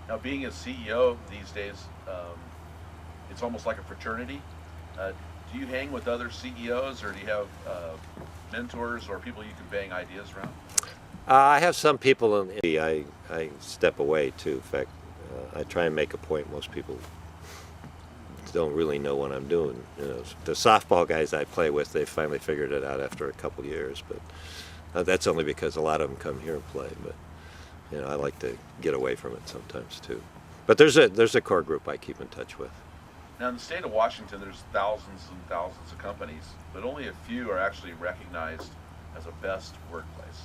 Now, being a CEO these days, it's almost like a fraternity. Uh, do you hang with other CEOs, or do you have mentors or people you can bang ideas around? I have some people I step away too. In fact, I try and make a point. Most people don't really know what I'm doing. You know, the softball guys I play with, they finally figured it out after a couple years, but that's only because a lot of them come here and play. But you know, I like to get away from it sometimes too. But there's a core group I keep in touch with. Now, in the state of Washington, there's thousands and thousands of companies, but only a few are actually recognized as a best workplace.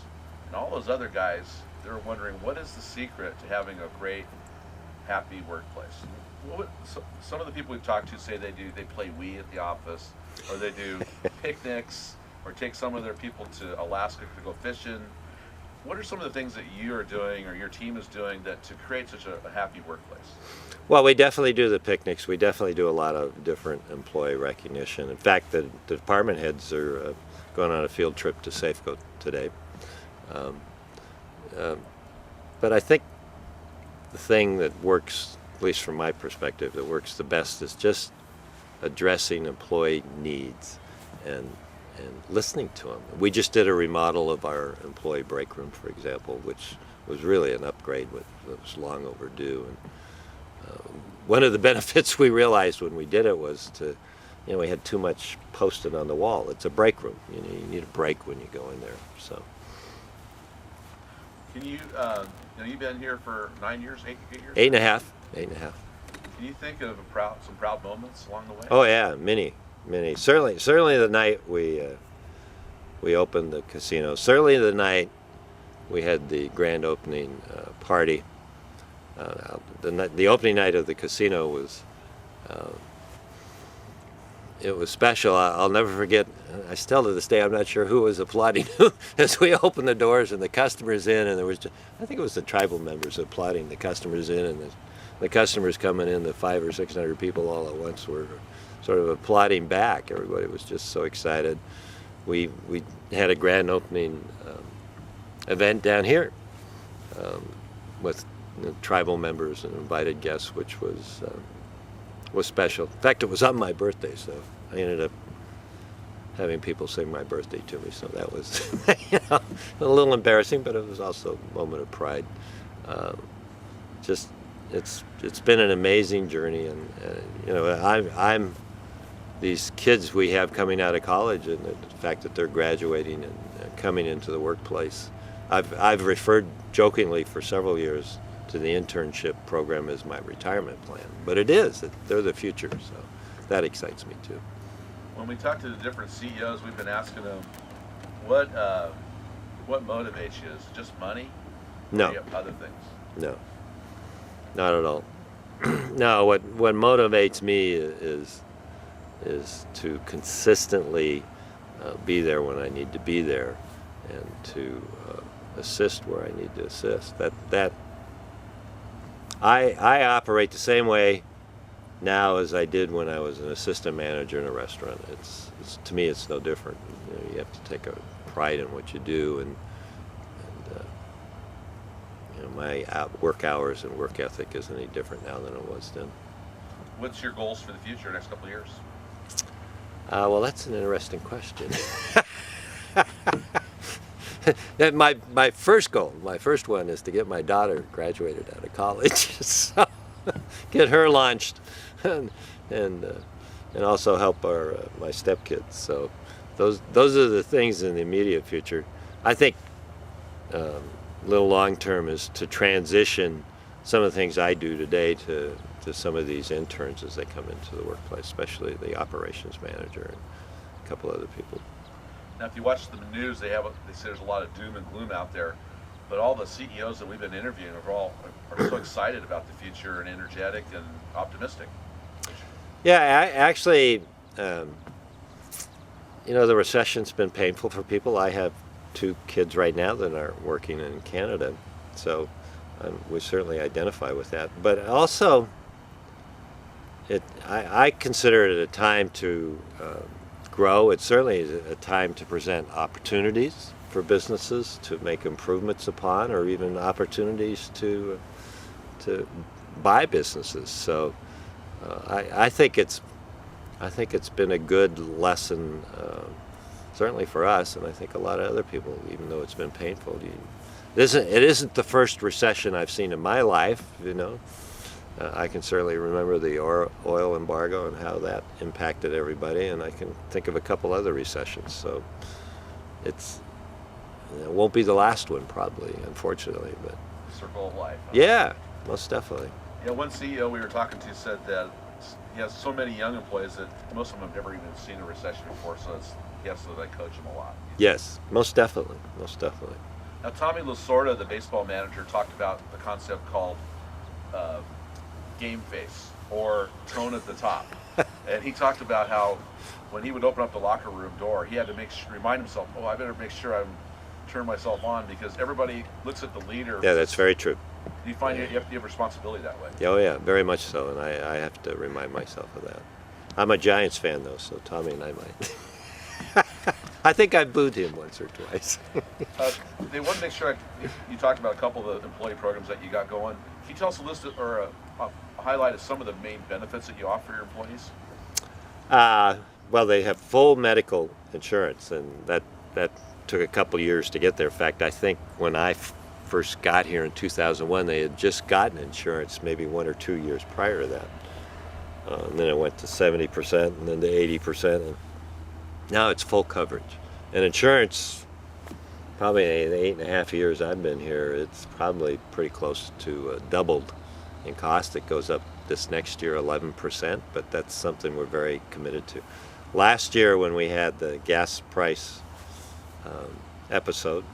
And all those other guys, they're wondering, what is the secret to having a great, happy workplace? Some of the people we've talked to say they play Wii at the office, or they do picnics, or take some of their people to Alaska to go fishing. What are some of the things that you are doing or your team is doing to create such a happy workplace? Well, we definitely do the picnics. We definitely do a lot of different employee recognition. In fact, the department heads are going on a field trip to Safeco today. Um, but I think the thing that works, at least from my perspective, that works the best is just addressing employee needs and listening to them. We just did a remodel of our employee break room, for example, which was really an upgrade that was long overdue. And one of the benefits we realized when we did it was we had too much posted on the wall. It's a break room. You need a break when you go in there. So. Can you, you've been here for 9 years, 8 years? 8.5. Can you think of some proud moments along the way? Oh yeah, many. Certainly the night we opened the casino. Certainly the night we had the grand opening party. The opening night of the casino was it was special. I'll never forget. I still to this day I'm not sure who was applauding who as we opened the doors and the customers in, and there was I think it was the tribal members applauding the customers in, and the customers coming in, the 500 or 600 people all at once were sort of applauding back. Everybody was just so excited. We had a grand opening event down here with tribal members and invited guests, which was special. In fact, it was on my birthday, so I ended up having people sing my birthday to me. So that was a little embarrassing, but it was also a moment of pride. It's been an amazing journey, and I'm these kids we have coming out of college, and the fact that they're graduating and coming into the workplace. I've referred jokingly for several years to the internship program as my retirement plan, but they're the future, so that excites me too. When we talk to the different CEOs, we've been asking them what motivates you. Is it just money? No. Or do you have other things? No, not at all. No, what motivates me is to consistently be there when I need to be there, and to assist where I need to assist. That I operate the same way now as I did when I was an assistant manager in a restaurant. It's to me it's no different. You have to take a pride in what you do, and my work hours and work ethic isn't any different now than it was then. What's your goals for the future, next couple of years? Well, that's an interesting question. My first goal, my first one, is to get my daughter graduated out of college, so get her launched, and also help my stepkids. So those are the things in the immediate future. I think a little long term is to transition some of the things I do today to some of these interns as they come into the workplace, especially the operations manager and a couple other people. Now, if you watch the news, they say there's a lot of doom and gloom out there, but all the CEOs that we've been interviewing are so excited about the future and energetic and optimistic. Yeah, actually, the recession's been painful for people. I have 2 kids right now that are working in Canada, so we certainly identify with that. But also, I consider it a time to grow. It certainly is a time to present opportunities for businesses to make improvements upon, or even opportunities to buy businesses. So I think it's been a good lesson, certainly for us, and I think a lot of other people, even though it's been painful. It isn't the first recession I've seen in my life, you know. I can certainly remember the oil embargo and how that impacted everybody, and I can think of a couple other recessions. So it won't be the last one, probably, unfortunately. But Circle of life. Huh? yeah, most definitely. Yeah, one CEO we were talking to said that he has so many young employees that most of them have never even seen a recession before, so he has to coach them a lot. Yes, most definitely, most definitely. Now, Tommy Lasorda, the baseball manager, talked about the concept called game face, or tone at the top. And he talked about how when he would open up the locker room door, he had to remind himself, oh, I better make sure I turn myself on, because everybody looks at the leader. Yeah, that's very true. Do you find you have responsibility that way? Oh yeah, very much so, and I have to remind myself of that. I'm a Giants fan though, so Tommy and I might. I think I booed him once or twice. They want to make sure you talked about a couple of the employee programs that you got going. Can you tell us a list or a highlight of some of the main benefits that you offer your employees? Well, they have full medical insurance, and that took a couple years to get there. In fact, I think when I first got here in 2001, they had just gotten insurance maybe 1 or 2 years prior to that. And then it went to 70%, and then to 80%, and now it's full coverage. And insurance, probably in the 8.5 years I've been here, it's probably pretty close to doubled in cost. It goes up this next year 11%, but that's something we're very committed to. Last year, when we had the gas price episode,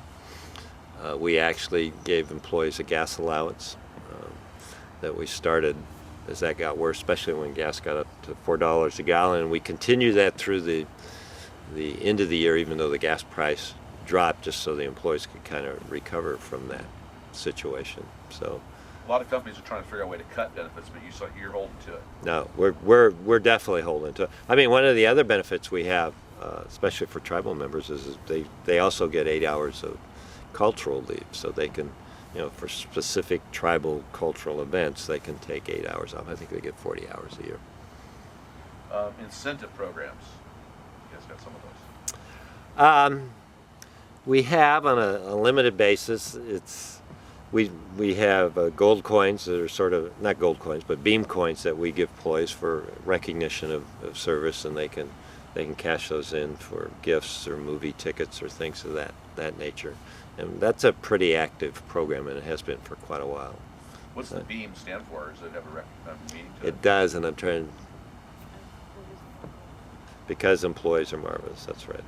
we actually gave employees a gas allowance that we started as that got worse, especially when gas got up to $4 a gallon. And we continued that through the end of the year, even though the gas price dropped, just so the employees could kind of recover from that situation. So a lot of companies are trying to figure out a way to cut benefits, but you're holding to it. No, we're definitely holding to it. I mean, one of the other benefits we have, especially for tribal members, is they also get 8 hours of cultural leave, so they can, for specific tribal cultural events, they can take 8 hours off. I think they get 40 hours a year. Incentive programs. You guys got some of those? We have, on a limited basis, we have gold coins that are sort of, not gold coins, but beam coins that we give employees for recognition of service, and they can cash those in for gifts or movie tickets or things of that nature. And that's a pretty active program, and it has been for quite a while. What's the beam stand for? Does it have a meaning to it? It does, and I'm trying, because employees are marvelous, that's right.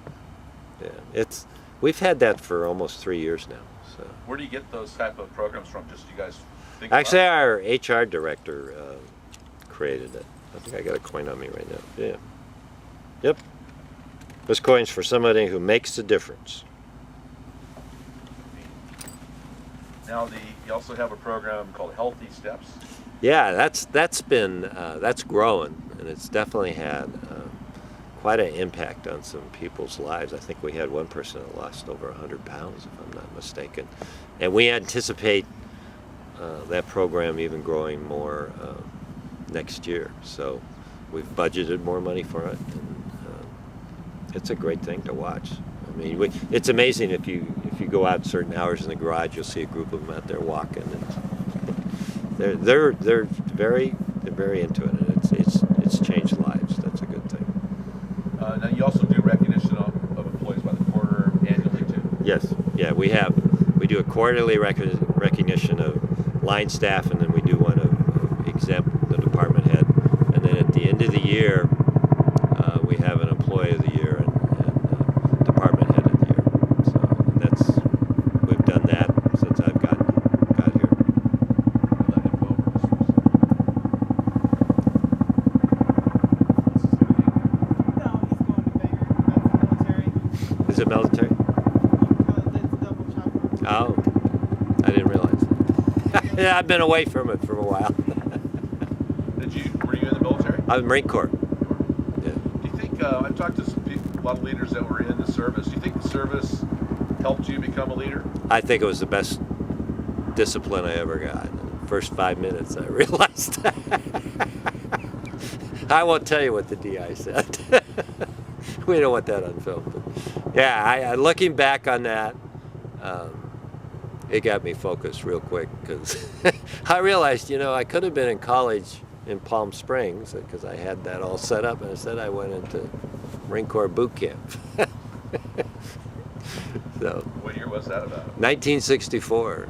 Yeah, we've had that for almost 3 years now. So. Where do you get those type of programs from? Just you guys think Actually, about our HR director created it. I think I got a coin on me right now. Yeah. Yep. This coin's for somebody who makes a difference. Now, you also have a program called Healthy Steps. Yeah, that's been that's growing, and it's definitely had quite an impact on some people's lives. I think we had one person that lost over 100 pounds, if I'm not mistaken, and we anticipate that program even growing more next year. So we've budgeted more money for it, and it's a great thing to watch. I mean, it's amazing if you go out certain hours in the garage, you'll see a group of them out there walking, and they're very into it, and it's changed lives. That's a good thing. Now you also do recognition of employees by the quarter annually too. Yes, yeah, we do a quarterly recognition of line staff, and then we do one of exempt, the department head, and then at the end of the year, we have an employee of the year and department head of the year. So we've done that since I've got here. Let him go over this. No, he's going to Banger. That's military. Is it military? That's double chopper. Oh, I didn't realize. Yeah, I've been away from it for a while. Were you in the military? I'm Marine Corps. Yeah. Do you think I've talked to some people, a lot of leaders that were in the service. Do you think the service helped you become a leader? I think it was the best discipline I ever got. first 5 minutes I realized. I won't tell you what the DI said. We don't want that on film. But yeah, looking back on that, it got me focused real quick because I realized, you know, I could have been in college in Palm Springs because I had that all set up, and instead I went into Marine Corps boot camp. So, What year was that about? 1964.